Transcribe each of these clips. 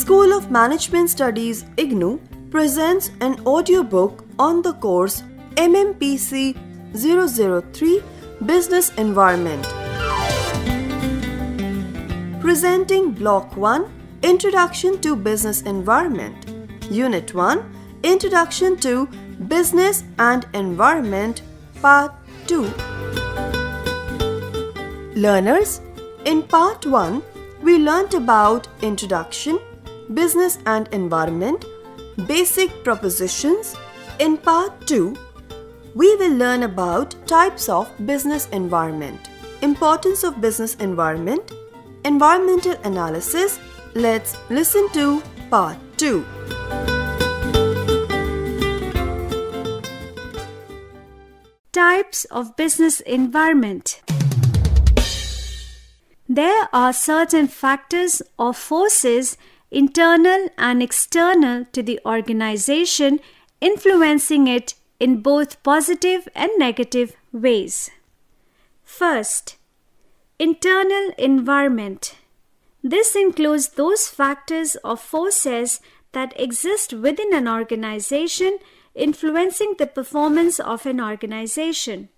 School of Management Studies IGNOU presents an audiobook on the course MMPC003 Business Environment. Presenting Block 1 Introduction to Business Environment, Unit 1 Introduction to Business and Environment, Part 2. Learners, in Part 1, we learnt about Introduction, Business and Environment, Basic Propositions. In Part 2, we will learn about types of business environment, importance of business environment, environmental analysis. Let's listen to Part 2. Types of business environment. There are certain factors or forces, internal and external to the organization, influencing it in both positive and negative ways. First, internal environment. This includes those factors or forces that exist within an organization, influencing the performance of an organization.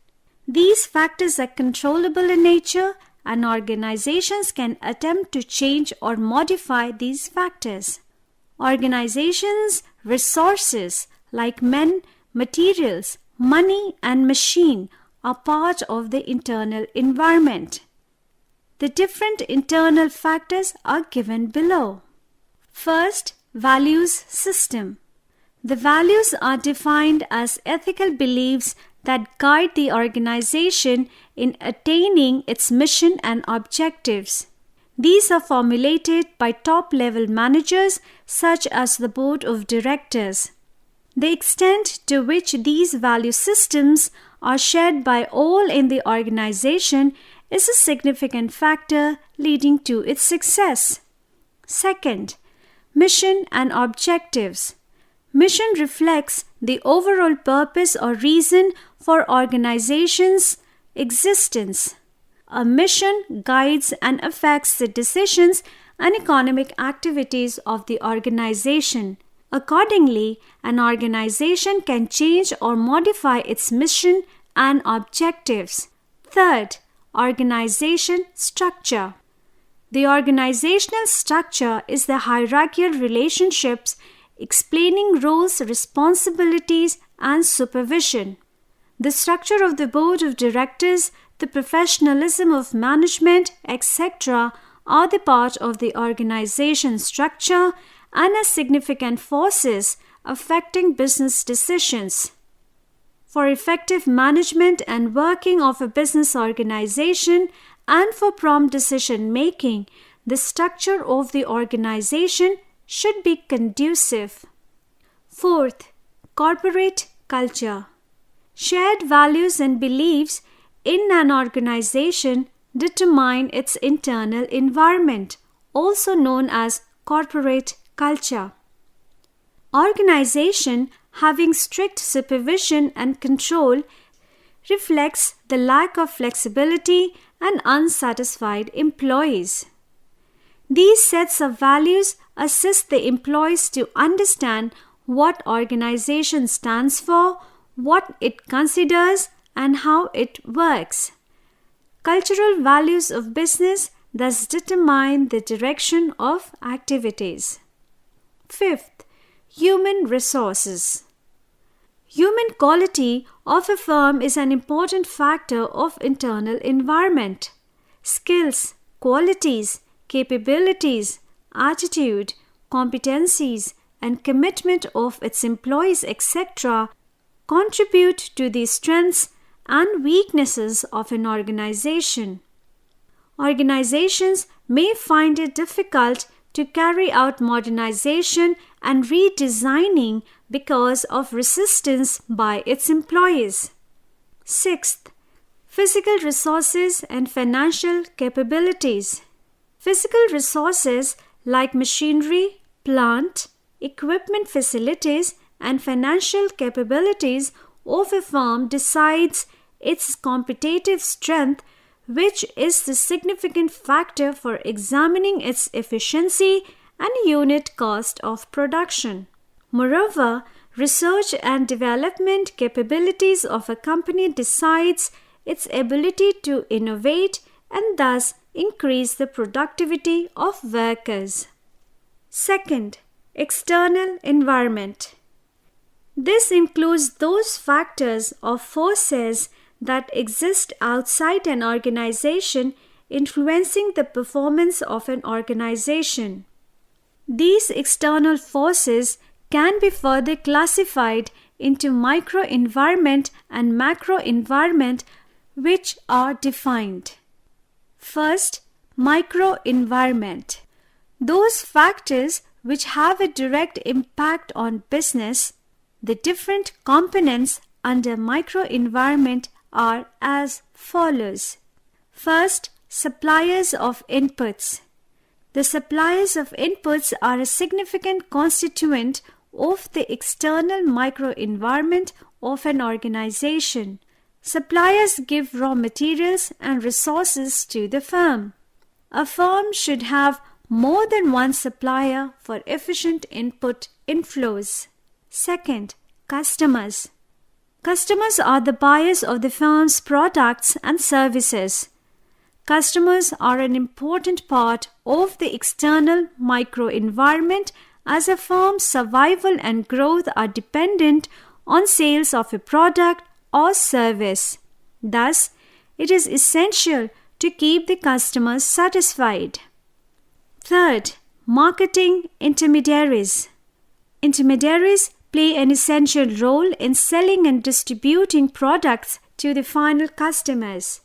These factors are controllable in nature, and organizations can attempt to change or modify these factors. Organizations' resources like men, materials, money, and machine are part of the internal environment. The different internal factors are given below. First, values system. The values are defined as ethical beliefs that guide the organization in attaining its mission and objectives. These are formulated by top-level managers such as the board of directors. The extent to which these value systems are shared by all in the organization is a significant factor leading to its success. Second, mission and objectives. Mission reflects the overall purpose or reason for organization's existence. A mission guides and affects the decisions and economic activities of the organization. Accordingly, an organization can change or modify its mission and objectives. Third, organization structure. The organizational structure is the hierarchical relationships explaining roles, responsibilities, and supervision. The structure of the board of directors, the professionalism of management, etc. are the part of the organization structure and are significant forces affecting business decisions. For effective management and working of a business organization and for prompt decision making, the structure of the organization should be conducive. Fourth, corporate culture. Shared values and beliefs in an organization determine its internal environment, also known as corporate culture. Organization having strict supervision and control reflects the lack of flexibility and unsatisfied employees. These sets of values assist the employees to understand what organization stands for, what it considers, and how it works. Cultural values of business thus determine the direction of activities. Fifth, human resources. Human quality of a firm is an important factor of internal environment. Skills, qualities, capabilities, attitude, competencies, and commitment of its employees, etc., contribute to the strengths and weaknesses of an organization. Organizations may find it difficult to carry out modernization and redesigning because of resistance by its employees. Sixth, physical resources and financial capabilities. Physical resources like machinery, plant, equipment facilities, and financial capabilities of a firm decides its competitive strength, which is the significant factor for examining its efficiency and unit cost of production. Moreover, research and development capabilities of a company decides its ability to innovate and thus increase the productivity of workers. Second, external environment. This includes those factors or forces that exist outside an organization influencing the performance of an organization. These external forces can be further classified into microenvironment and macroenvironment, which are defined. First, microenvironment. Those factors which have a direct impact on business. The different components under microenvironment are as follows. First, suppliers of inputs. The suppliers of inputs are a significant constituent of the external microenvironment of an organization. Suppliers give raw materials and resources to the firm. A firm should have more than one supplier for efficient input inflows. Second, customers. Customers are the buyers of the firm's products and services. Customers are an important part of the external microenvironment as a firm's survival and growth are dependent on sales of a product or service. Thus, it is essential to keep the customers satisfied. Third, marketing intermediaries. Intermediaries play an essential role in selling and distributing products to the final customers.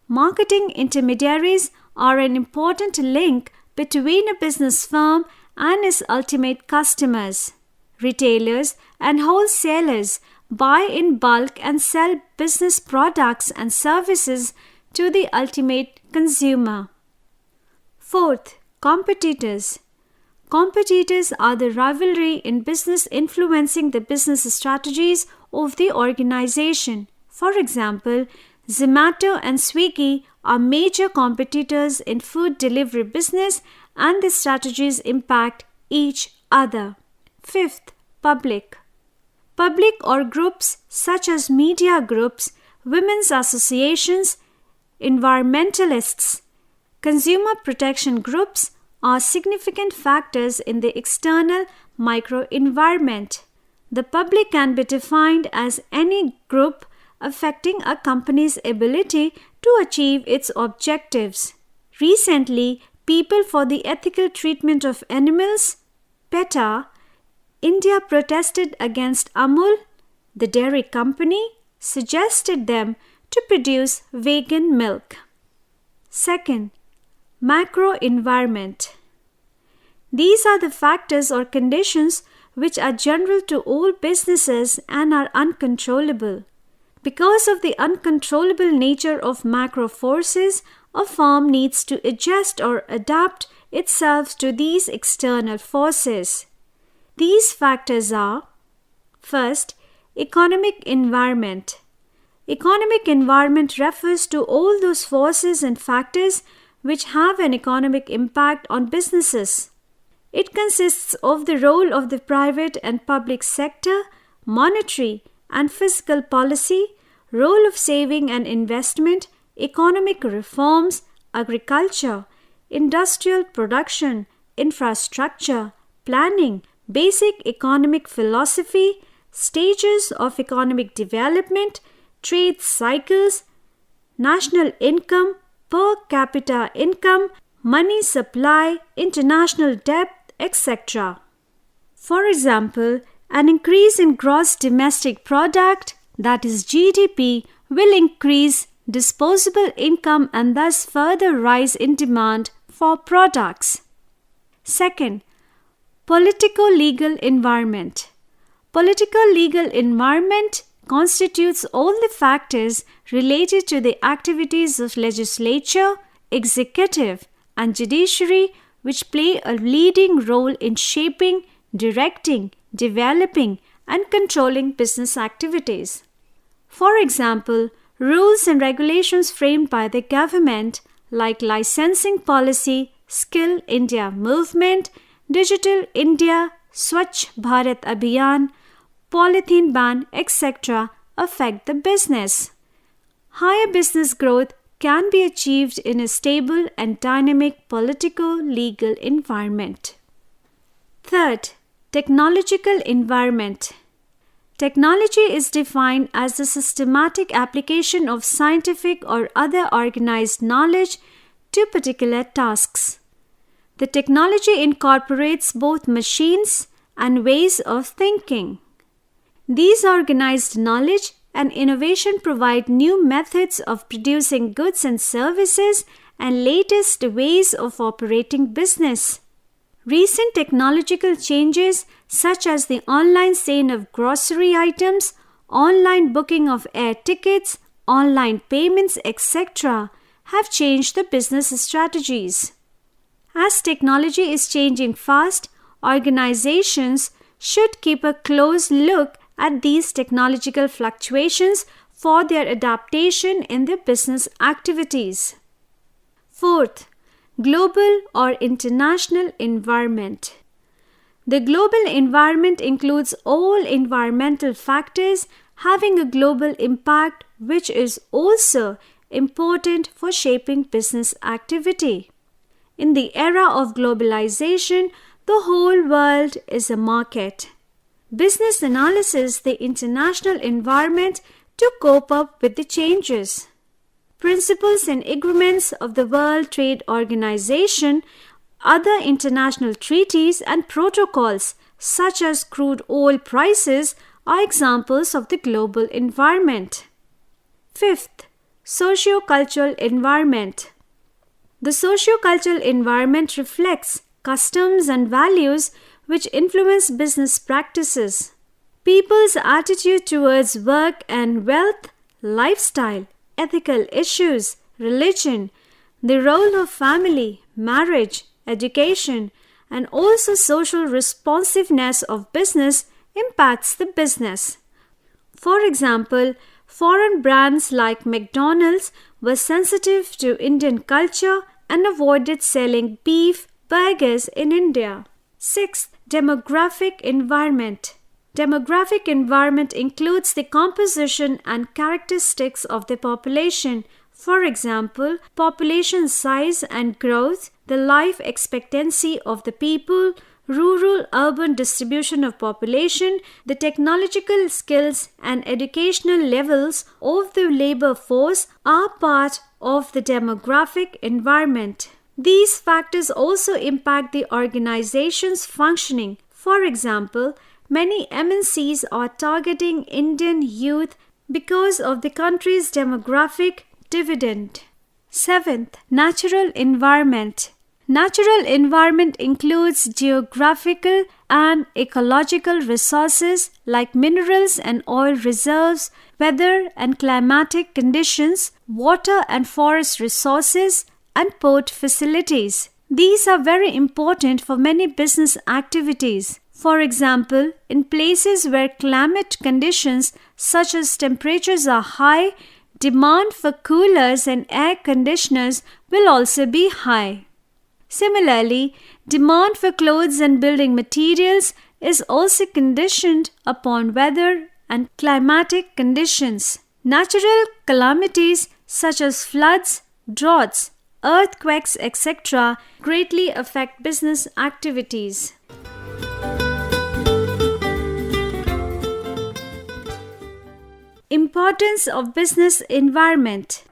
Marketing intermediaries are an important link between a business firm and its ultimate customers. Retailers and wholesalers buy in bulk and sell business products and services to the ultimate consumer. Fourth, competitors. Competitors are the rivalry in business influencing the business strategies of the organization. For example, Zomato and Swiggy are major competitors in food delivery business and the strategies impact each other. Fifth, public. Public or groups such as media groups, women's associations, environmentalists, consumer protection groups are significant factors in the external microenvironment. The public can be defined as any group affecting a company's ability to achieve its objectives. Recently, People for the Ethical Treatment of Animals, PETA, India protested against Amul, the dairy company, suggested them to produce vegan milk. Second, macro environment. These are the factors or conditions which are general to all businesses and are uncontrollable. Because of the uncontrollable nature of macro forces, a firm needs to adjust or adapt itself to these external forces. These factors are: first, economic environment. Economic environment refers to all those forces and factors which have an economic impact on businesses. It consists of the role of the private and public sector, monetary and fiscal policy, role of saving and investment, economic reforms, agriculture, industrial production, infrastructure, planning, basic economic philosophy, stages of economic development, trade cycles, national income, per capita income, money supply, international debt, etc. For example, an increase in gross domestic product, that is GDP, will increase disposable income and thus further rise in demand for products. Second, politico-legal environment. Political-legal environment constitutes all the factors related to the activities of legislature, executive, and judiciary which play a leading role in shaping, directing, developing, and controlling business activities. For example, rules and regulations framed by the government, like licensing policy, Skill India movement, Digital India, Swachh Bharat Abhiyan, polythene ban, etc. affect the business. Higher business growth can be achieved in a stable and dynamic politico-legal environment. Third, technological environment. Technology is defined as the systematic application of scientific or other organized knowledge to particular tasks. The technology incorporates both machines and ways of thinking. These organized knowledge and innovation provide new methods of producing goods and services and latest ways of operating business. Recent technological changes such as the online sale of grocery items, online booking of air tickets, online payments, etc. have changed the business strategies. As technology is changing fast, organizations should keep a close look at these technological fluctuations for their adaptation in their business activities. Fourth, global or international environment. The global environment includes all environmental factors having a global impact, which is also important for shaping business activity. In the era of globalization, the whole world is a market. Business analyzes the international environment to cope up with the changes. Principles and agreements of the World Trade Organization, other international treaties and protocols such as crude oil prices are examples of the global environment. Fifth, socio-cultural environment. The socio-cultural environment reflects customs and values which influence business practices. People's attitude towards work and wealth, lifestyle, ethical issues, religion, the role of family, marriage, education, and also social responsiveness of business impacts the business. For example, foreign brands like McDonald's were sensitive to Indian culture and avoided selling beef burgers in India. Sixth, demographic environment. Demographic environment includes the composition and characteristics of the population. For example, population size and growth, the life expectancy of the people, rural-urban distribution of population, the technological skills and educational levels of the labor force are part of the demographic environment. These factors also impact the organization's functioning. For example, many MNCs are targeting Indian youth because of the country's demographic dividend. Seventh, natural environment. Natural environment includes geographical and ecological resources like minerals and oil reserves, weather and climatic conditions, water and forest resources, and port facilities. These are very important for many business activities. For example, in places where climate conditions such as temperatures are high, demand for coolers and air conditioners will also be high. Similarly, demand for clothes and building materials is also conditioned upon weather and climatic conditions. Natural calamities such as floods, droughts, earthquakes, etc. greatly affect business activities. Importance of business environment.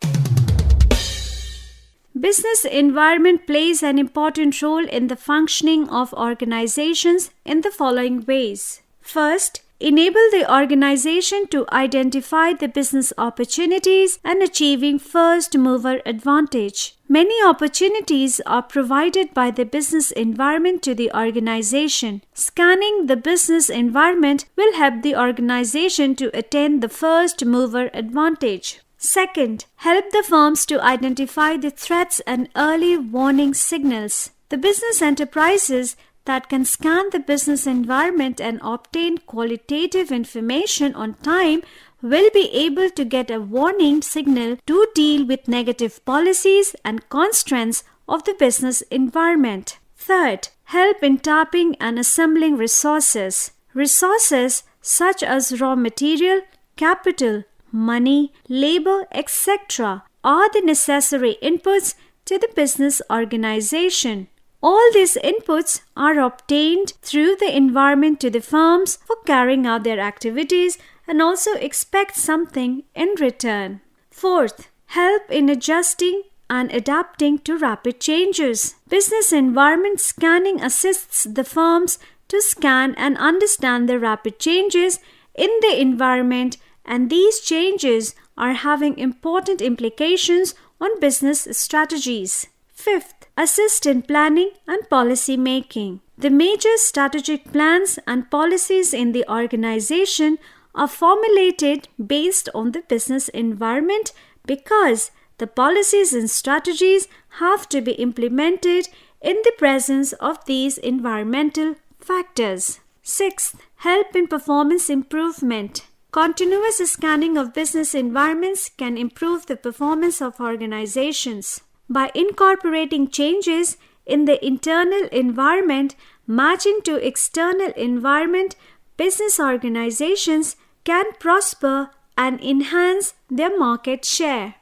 Business environment plays an important role in the functioning of organizations in the following ways. First, enable the organization to identify the business opportunities and achieving first mover advantage. Many opportunities are provided by the business environment to the organization. Scanning the business environment will help the organization to attain the first mover advantage. Second, help the firms to identify the threats and early warning signals. The business enterprises that can scan the business environment and obtain qualitative information on time will be able to get a warning signal to deal with negative policies and constraints of the business environment. Third, help in tapping and assembling resources. Resources such as raw material, capital, money, labor, etc. are the necessary inputs to the business organization. All these inputs are obtained through the environment to the firms for carrying out their activities and also expect something in return. Fourth, help in adjusting and adapting to rapid changes. Business environment scanning assists the firms to scan and understand the rapid changes in the environment, and these changes are having important implications on business strategies. Fifth, assist in planning and policy making. The major strategic plans and policies in the organization are formulated based on the business environment because the policies and strategies have to be implemented in the presence of these environmental factors. Sixth, help in performance improvement. Continuous scanning of business environments can improve the performance of organizations. By incorporating changes in the internal environment matching to external environment, business organizations can prosper and enhance their market share.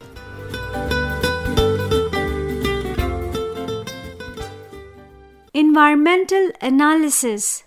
Environmental analysis.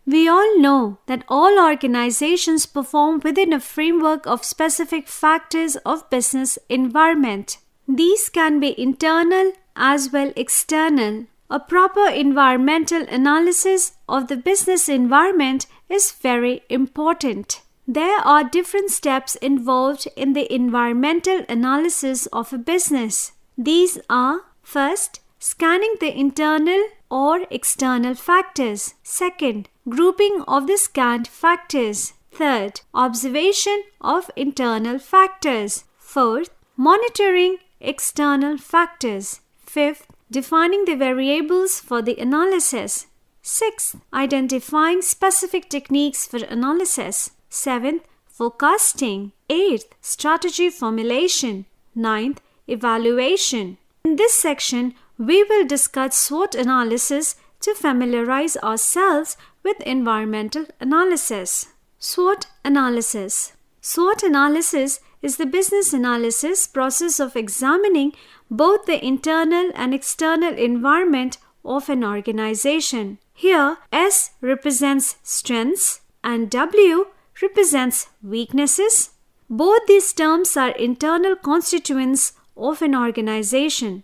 We all know that all organizations perform within a framework of specific factors of business environment. These can be internal as well external. A proper environmental analysis of the business environment is very important. There are different steps involved in the environmental analysis of a business. These are: first, scanning the internal or external factors. Second, grouping of the scanned factors. Third, observation of internal factors. Fourth, monitoring external factors. Fifth, defining the variables for the analysis. Sixth, identifying specific techniques for analysis. Seventh, forecasting. Eighth, strategy formulation. Ninth, evaluation. In this section, we will discuss SWOT analysis to familiarize ourselves with environmental analysis. SWOT analysis. SWOT analysis is the business analysis process of examining both the internal and external environment of an organization. Here, S represents strengths and W represents weaknesses. Both these terms are internal constituents of an organization,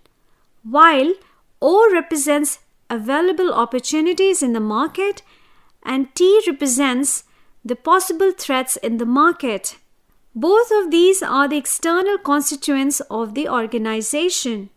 while O represents available opportunities in the market and T represents the possible threats in the market. Both of these are the external constituents of the organization.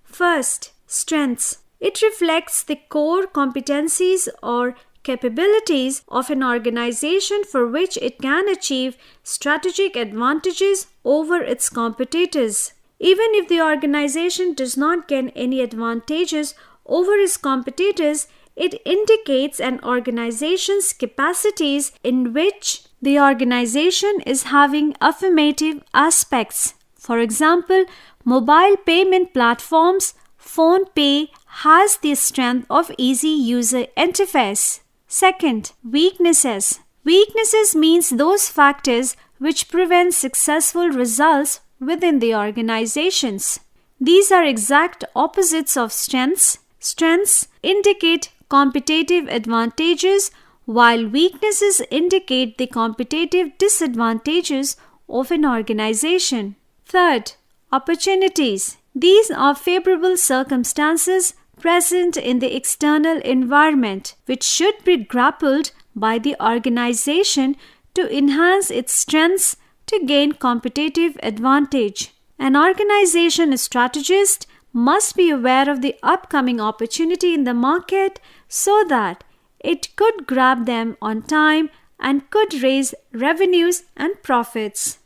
First, strengths. It reflects the core competencies or capabilities of an organization for which it can achieve strategic advantages over its competitors. Even if the organization does not gain any advantages over its competitors, it indicates an organization's capacities in which the organization is having affirmative aspects. For example, mobile payment platforms, PhonePe has the strength of easy user interface. Second, weaknesses. Weaknesses means those factors which prevent successful results within the organizations. These are exact opposites of strengths. Strengths indicate competitive advantages, while weaknesses indicate the competitive disadvantages of an organization. Third, opportunities. These are favorable circumstances present in the external environment, which should be grappled by the organization to enhance its strengths to gain competitive advantage. An organization strategist must be aware of the upcoming opportunity in the market so that it could grab them on time and could raise revenues and profits.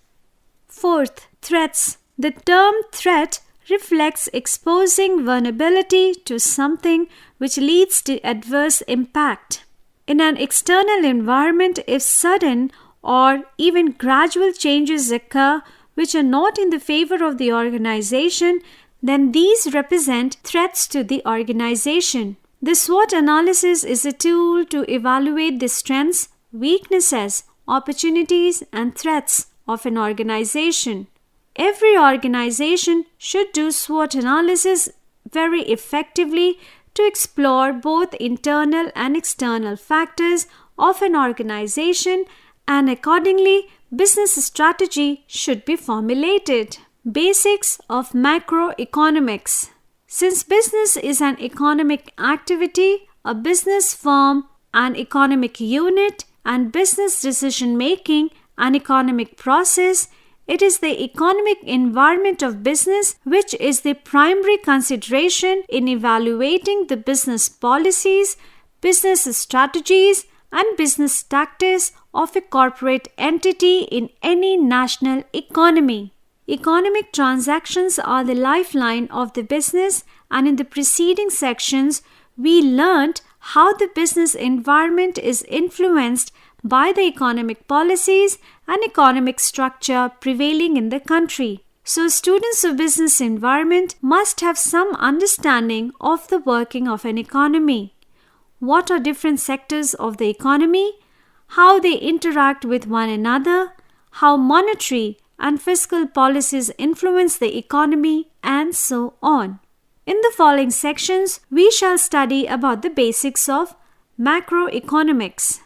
Fourth, threats. The term threat reflects exposing vulnerability to something which leads to adverse impact. In an external environment, if sudden or even gradual changes occur which are not in the favor of the organization, then these represent threats to the organization. The SWOT analysis is a tool to evaluate the strengths, weaknesses, opportunities, and threats of an organization. Every organization should do SWOT analysis very effectively to explore both internal and external factors of an organization, and accordingly, business strategy should be formulated. Basics of macroeconomics. Since business is an economic activity, a business firm, an economic unit, and business decision making, an economic process, it is the economic environment of business which is the primary consideration in evaluating the business policies, business strategies, and business tactics of a corporate entity in any national economy. Economic transactions are the lifeline of the business, and in the preceding sections, we learned how the business environment is influenced by the economic policies and economic structure prevailing in the country. So, students of business environment must have some understanding of the working of an economy. What are different sectors of the economy? How they interact with one another? How monetary and fiscal policies influence the economy, and so on. In the following sections, we shall study about the basics of macroeconomics.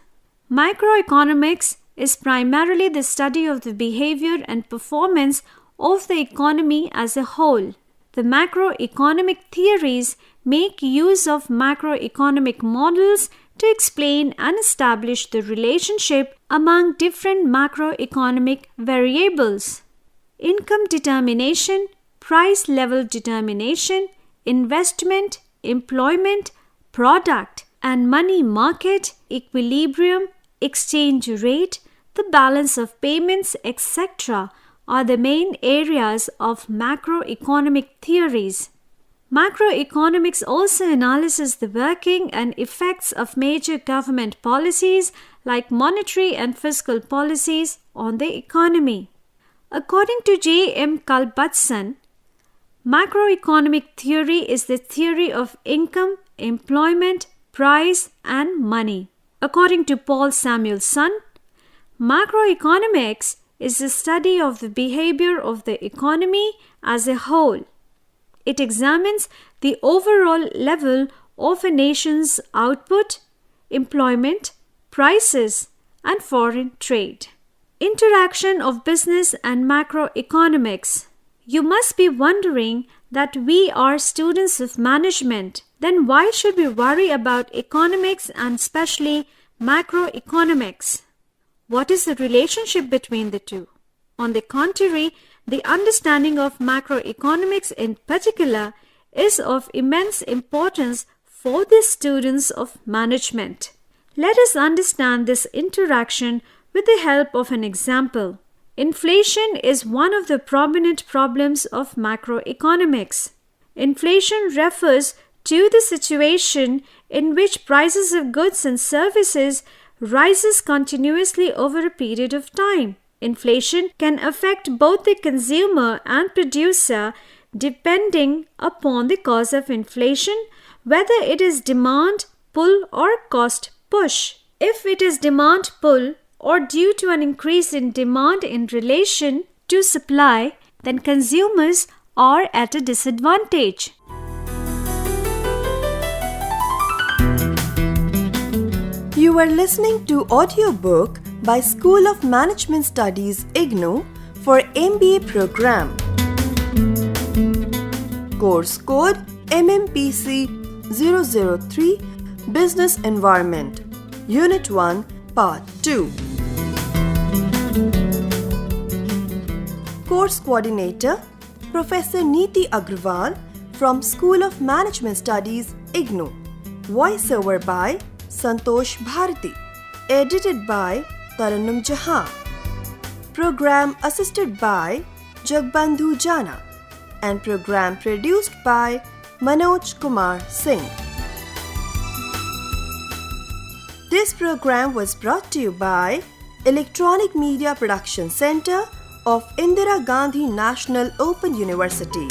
Macroeconomics is primarily the study of the behavior and performance of the economy as a whole. The macroeconomic theories make use of macroeconomic models to explain and establish the relationship among different macroeconomic variables. Income determination, price level determination, investment, employment, product and money market, equilibrium, exchange rate, the balance of payments, etc. are the main areas of macroeconomic theories. Macroeconomics also analyzes the working and effects of major government policies like monetary and fiscal policies on the economy. According to J. M. Culbertson, macroeconomic theory is the theory of income, employment, price, and money. According to Paul Samuelson, macroeconomics is the study of the behavior of the economy as a whole. It examines the overall level of a nation's output, employment, prices, and foreign trade. Interaction of business and macroeconomics. You must be wondering that we are students of management. Then why should we worry about economics and especially macroeconomics? What is the relationship between the two? On the contrary, the understanding of macroeconomics in particular is of immense importance for the students of management. Let us understand this interaction with the help of an example. Inflation is one of the prominent problems of macroeconomics. Inflation refers to the situation in which prices of goods and services rises continuously over a period of time. Inflation can affect both the consumer and producer depending upon the cause of inflation, whether it is demand pull or cost push. If it is demand pull or due to an increase in demand in relation to supply, then consumers are at a disadvantage. You are listening to audiobook by School of Management Studies IGNOU for MBA program. Course code MMPC003 Business Environment, Unit 1, Part 2. Course Coordinator Professor Neeti Agrawal from School of Management Studies IGNOU. Voiceover by Santosh Bharati. Edited by Tarannum Jahan. Program assisted by Jagbandhu Jana. And program produced by Manoj Kumar Singh. This program was brought to you by Electronic Media Production Center of Indira Gandhi National Open University.